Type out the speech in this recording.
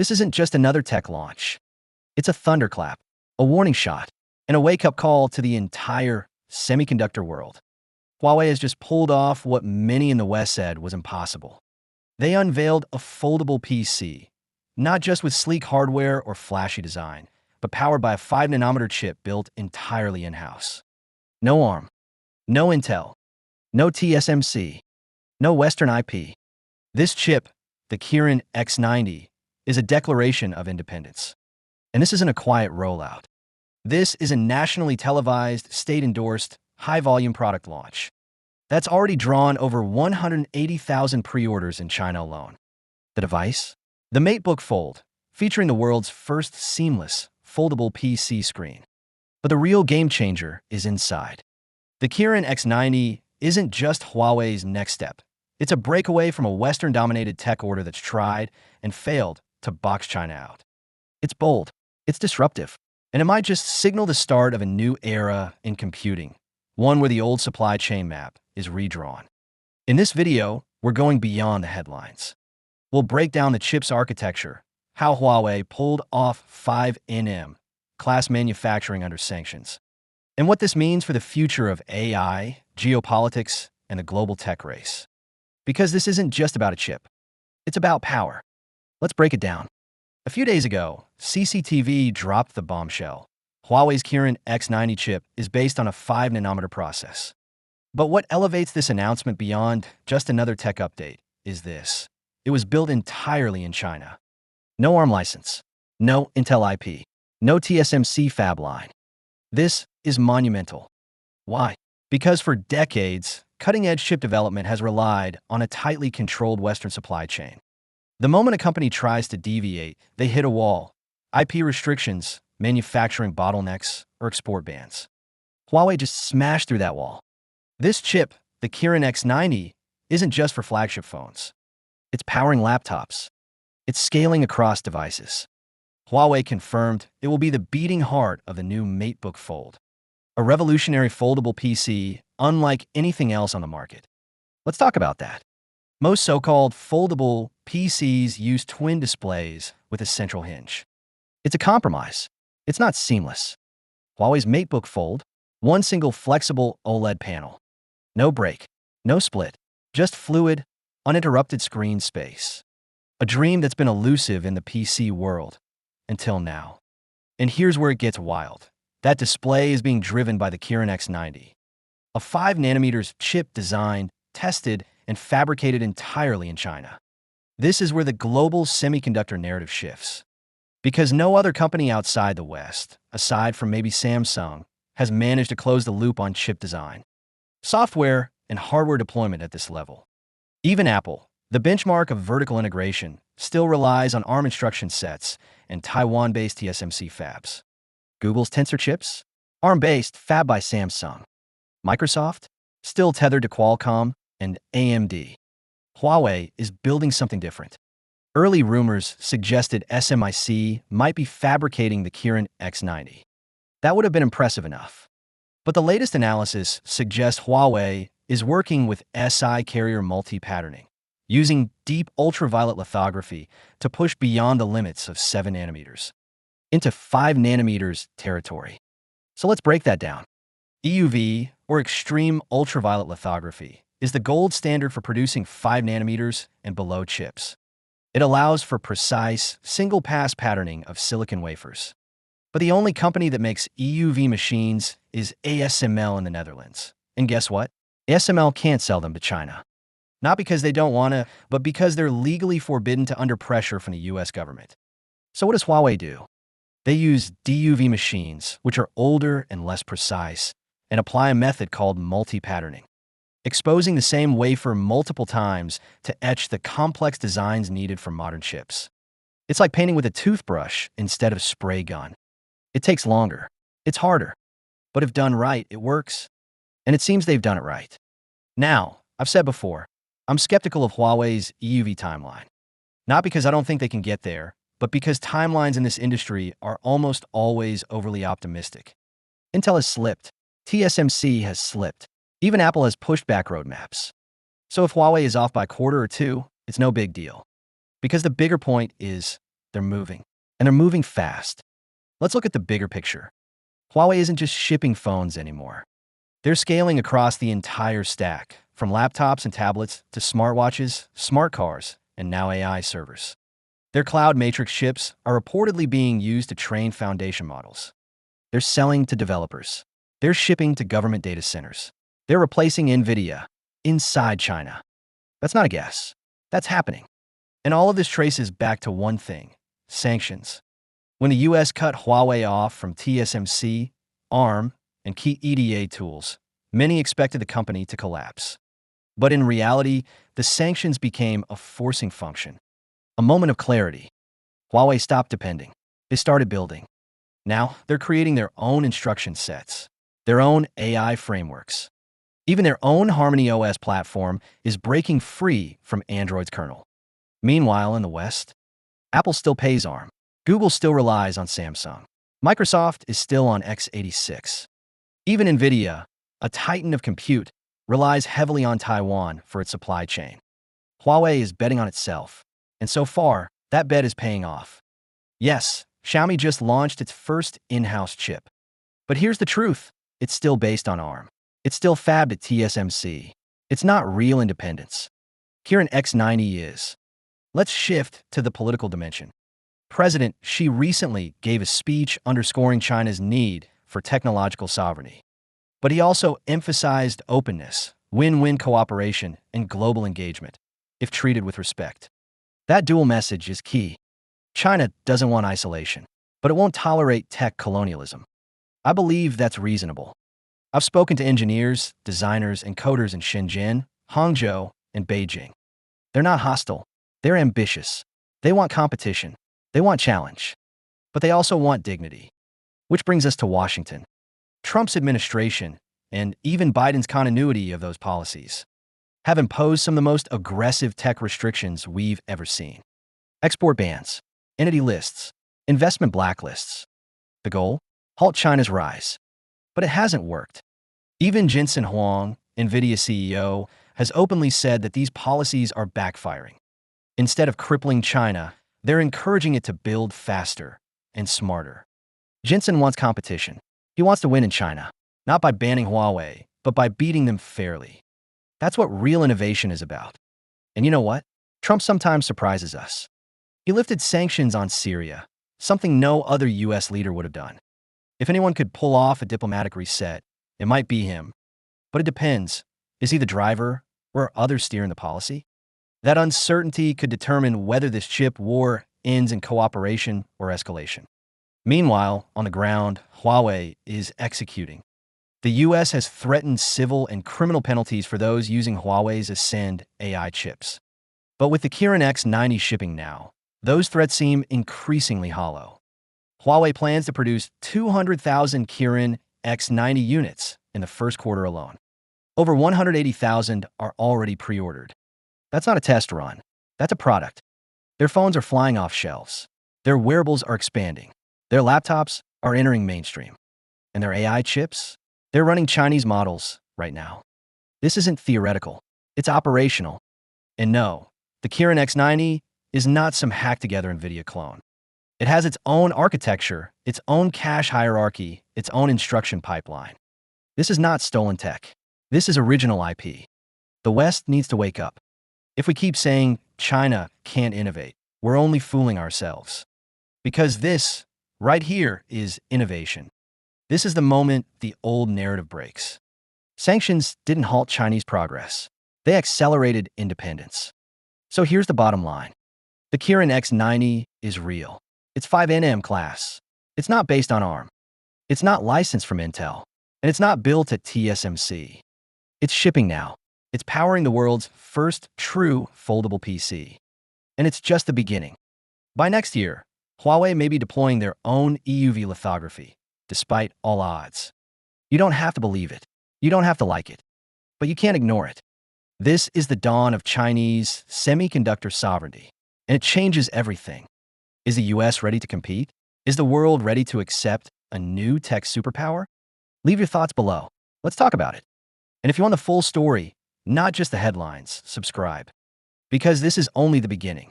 This isn't just another tech launch. It's a thunderclap, a warning shot, and a wake-up call to the entire semiconductor world. Huawei has just pulled off what many in the West said was impossible. They unveiled a foldable PC, not just with sleek hardware or flashy design, but powered by a 5-nanometer chip built entirely in-house. No ARM, no Intel, no TSMC, no Western IP. This chip, the Kirin X90, is a declaration of independence. And this isn't a quiet rollout. This is a nationally televised, state-endorsed, high-volume product launch that's already drawn over 180,000 pre-orders in China alone. The device? The MateBook Fold, featuring the world's first seamless, foldable PC screen. But the real game-changer is inside. The Kirin X90 isn't just Huawei's next step. It's a breakaway from a Western-dominated tech order that's tried and failed to box China out. It's bold, it's disruptive, and it might just signal the start of a new era in computing, one where the old supply chain map is redrawn. In this video, we're going beyond the headlines. We'll break down the chip's architecture, how Huawei pulled off 5nm class manufacturing under sanctions, and what this means for the future of AI, geopolitics, and the global tech race. Because this isn't just about a chip. It's about power. Let's break it down. A few days ago, CCTV dropped the bombshell. Huawei's Kirin X90 chip is based on a 5-nanometer process. But what elevates this announcement beyond just another tech update is this. It was built entirely in China. No ARM license, no Intel IP, no TSMC fab line. This is monumental. Why? Because for decades, cutting-edge chip development has relied on a tightly controlled Western supply chain. The moment a company tries to deviate, they hit a wall. IP restrictions, manufacturing bottlenecks, or export bans. Huawei just smashed through that wall. This chip, the Kirin X90, isn't just for flagship phones. It's powering laptops. It's scaling across devices. Huawei confirmed it will be the beating heart of the new MateBook Fold, a revolutionary foldable PC unlike anything else on the market. Let's talk about that. Most so-called foldable PCs use twin displays with a central hinge. It's a compromise. It's not seamless. Huawei's MateBook Fold, one single flexible OLED panel. No break, no split, just fluid, uninterrupted screen space. A dream that's been elusive in the PC world until now. And here's where it gets wild. That display is being driven by the Kirin X90, a 5nm chip designed, tested, and fabricated entirely in China. This is where the global semiconductor narrative shifts. Because no other company outside the West, aside from maybe Samsung, has managed to close the loop on chip design, software, and hardware deployment at this level. Even Apple, the benchmark of vertical integration, still relies on ARM instruction sets and Taiwan-based TSMC fabs. Google's Tensor chips? ARM-based, fab by Samsung. Microsoft? Still tethered to Qualcomm and AMD. Huawei is building something different. Early rumors suggested SMIC might be fabricating the Kirin X90. That would have been impressive enough. But the latest analysis suggests Huawei is working with SI carrier multipatterning, using deep ultraviolet lithography to push beyond the limits of 7 nanometers into 5 nanometers territory. So let's break that down. EUV, or extreme ultraviolet lithography, is the gold standard for producing 5 nanometers and below chips. It allows for precise, single-pass patterning of silicon wafers. But the only company that makes EUV machines is ASML in the Netherlands. And guess what? ASML can't sell them to China. Not because they don't want to, but because they're legally forbidden to under pressure from the US government. So what does Huawei do? They use DUV machines, which are older and less precise, and apply a method called multipatterning, exposing the same wafer multiple times to etch the complex designs needed for modern chips. It's like painting with a toothbrush instead of spray gun. It takes longer. It's harder. But if done right, it works. And it seems they've done it right. Now, I've said before, I'm skeptical of Huawei's EUV timeline. Not because I don't think they can get there, but because timelines in this industry are almost always overly optimistic. Intel has slipped. TSMC has slipped. Even Apple has pushed back roadmaps. So if Huawei is off by a quarter or two, it's no big deal. Because the bigger point is, they're moving. And they're moving fast. Let's look at the bigger picture. Huawei isn't just shipping phones anymore. They're scaling across the entire stack, from laptops and tablets to smartwatches, smart cars, and now AI servers. Their cloud matrix chips are reportedly being used to train foundation models. They're selling to developers. They're shipping to government data centers. They're replacing NVIDIA inside China. That's not a guess. That's happening. And all of this traces back to one thing: sanctions. When the US cut Huawei off from TSMC, ARM, and key EDA tools, many expected the company to collapse. But in reality, the sanctions became a forcing function, a moment of clarity. Huawei stopped depending. They started building. Now, they're creating their own instruction sets, their own AI frameworks. Even their own Harmony OS platform is breaking free from Android's kernel. Meanwhile, in the West, Apple still pays ARM. Google still relies on Samsung. Microsoft is still on x86. Even NVIDIA, a titan of compute, relies heavily on Taiwan for its supply chain. Huawei is betting on itself, and so far, that bet is paying off. Yes, Xiaomi just launched its first in-house chip. But here's the truth: it's still based on ARM. It's still fabbed at TSMC. It's not real independence. Kirin X90 is. Let's shift to the political dimension. President Xi recently gave a speech underscoring China's need for technological sovereignty. But he also emphasized openness, win-win cooperation, and global engagement, if treated with respect. That dual message is key. China doesn't want isolation, but it won't tolerate tech colonialism. I believe that's reasonable. I've spoken to engineers, designers, and coders in Shenzhen, Hangzhou, and Beijing. They're not hostile. They're ambitious. They want competition. They want challenge. But they also want dignity. Which brings us to Washington. Trump's administration, and even Biden's continuity of those policies, have imposed some of the most aggressive tech restrictions we've ever seen. Export bans, entity lists, investment blacklists. The goal? Halt China's rise. But it hasn't worked. Even Jensen Huang, NVIDIA CEO, has openly said that these policies are backfiring. Instead of crippling China, they're encouraging it to build faster and smarter. Jensen wants competition. He wants to win in China, not by banning Huawei, but by beating them fairly. That's what real innovation is about. And you know what? Trump sometimes surprises us. He lifted sanctions on Syria, something no other US leader would have done. If anyone could pull off a diplomatic reset, it might be him. But it depends. Is he the driver, or are others steering the policy? That uncertainty could determine whether this chip war ends in cooperation or escalation. Meanwhile, on the ground, Huawei is executing. The US has threatened civil and criminal penalties for those using Huawei's Ascend AI chips. But with the Kirin X90 shipping now, those threats seem increasingly hollow. Huawei plans to produce 200,000 Kirin X90 units in the first quarter alone. Over 180,000 are already pre-ordered. That's not a test run. That's a product. Their phones are flying off shelves. Their wearables are expanding. Their laptops are entering mainstream. And their AI chips? They're running Chinese models right now. This isn't theoretical. It's operational. And no, the Kirin X90 is not some hacked-together NVIDIA clone. It has its own architecture, its own cache hierarchy, its own instruction pipeline. This is not stolen tech. This is original IP. The West needs to wake up. If we keep saying China can't innovate, we're only fooling ourselves. Because this, right here, is innovation. This is the moment the old narrative breaks. Sanctions didn't halt Chinese progress. They accelerated independence. So here's the bottom line. The Kirin X90 is real. It's 5nm class. It's not based on ARM. It's not licensed from Intel. And it's not built at TSMC. It's shipping now. It's powering the world's first true foldable PC. And it's just the beginning. By next year, Huawei may be deploying their own EUV lithography, despite all odds. You don't have to believe it. You don't have to like it. But you can't ignore it. This is the dawn of Chinese semiconductor sovereignty, and it changes everything. Is the US ready to compete? Is the world ready to accept a new tech superpower? Leave your thoughts below. Let's talk about it. And if you want the full story, not just the headlines, subscribe. Because this is only the beginning.